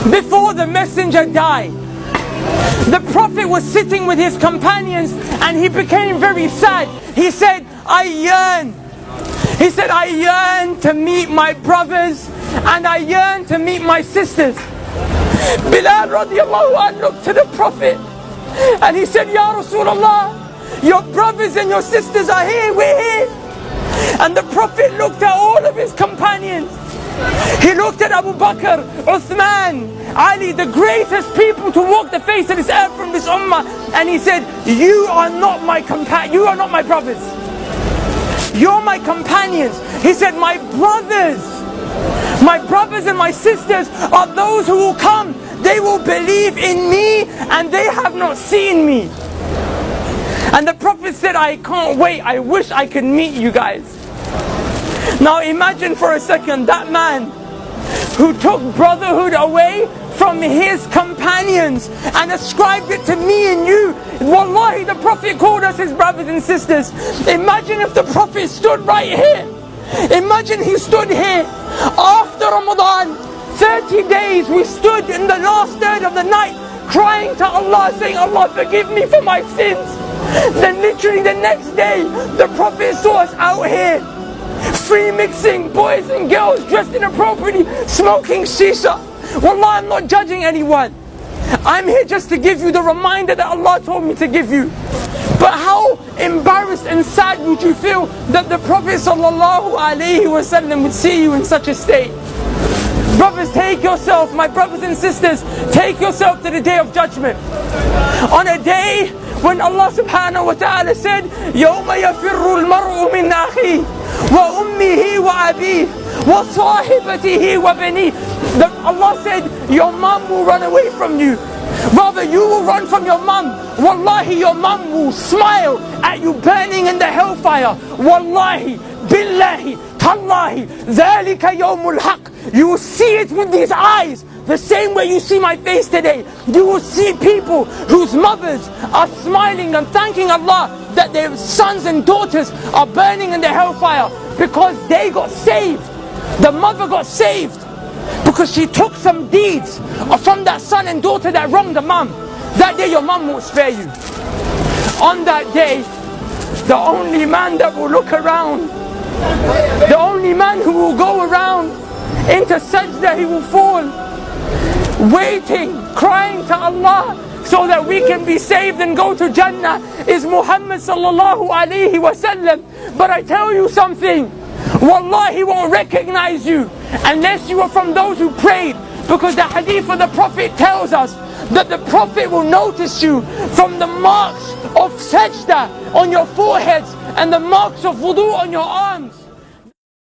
before the Messenger died, the Prophet was sitting with his companions and he became very sad. He said, I yearn to meet my brothers and I yearn to meet my sisters. Bilal radiallahu anh looked to the Prophet and he said, Ya Rasulullah, your brothers and your sisters are here, we're here. And the Prophet looked at all of his companions. He looked at Abu Bakr, Uthman, Ali, the greatest people to walk the face of this earth from this ummah, and he said, you are not my brothers. You're my companions. He said, my brothers and my sisters are those who will come. They will believe in me and they have not seen me. And the Prophet said, I can't wait. I wish I could meet you guys. Now imagine for a second that man who took brotherhood away from his companions and ascribed it to me and you. Wallahi, the Prophet called us his brothers and sisters. Imagine if the Prophet stood right here. Imagine he stood here after Ramadan, 30 days we stood in the last third of the night crying to Allah, saying, Allah forgive me for my sins. Then literally the next day the Prophet saw us out here free mixing, boys and girls dressed inappropriately, smoking shisha. Wallah, I'm not judging anyone. I'm here just to give you the reminder that Allah told me to give you. But how embarrassed and sad would you feel that the Prophet ﷺ would see you in such a state? Brothers, take yourself, my brothers and sisters, take yourself to the day of judgment. On a day when Allah subhanahu wa ta'ala said, يَوْمَ يَفِرُّ الْمَرْءُ مِنْ أَخِيهِ وَأُمِّهِ وَأَبِيهِ وَصَاحِبَتِهِ وَبَنِيهِ. Allah said, your mum will run away from you. Rather, you will run from your mum. Wallahi, your mum will smile at you burning in the hellfire. Wallahi, billahi, tallahi, ذَلِكَ يَوْمُ الْحَقِّ. You will see it with these eyes. The same way you see my face today. You will see people whose mothers are smiling and thanking Allah that their sons and daughters are burning in the hellfire because they got saved. The mother got saved because she took some deeds from that son and daughter that wronged the mum. That day your mum won't spare you. On that day, the only man that will look around, the only man who will go around into sajda, he will fall, waiting, crying to Allah so that we can be saved and go to Jannah, is Muhammad sallallahu alayhi wa sallam. But I tell you something, Wallahi, he won't recognize you unless you are from those who prayed, because the hadith of the Prophet tells us that the Prophet will notice you from the marks of sajda on your foreheads and the marks of wudu on your arms.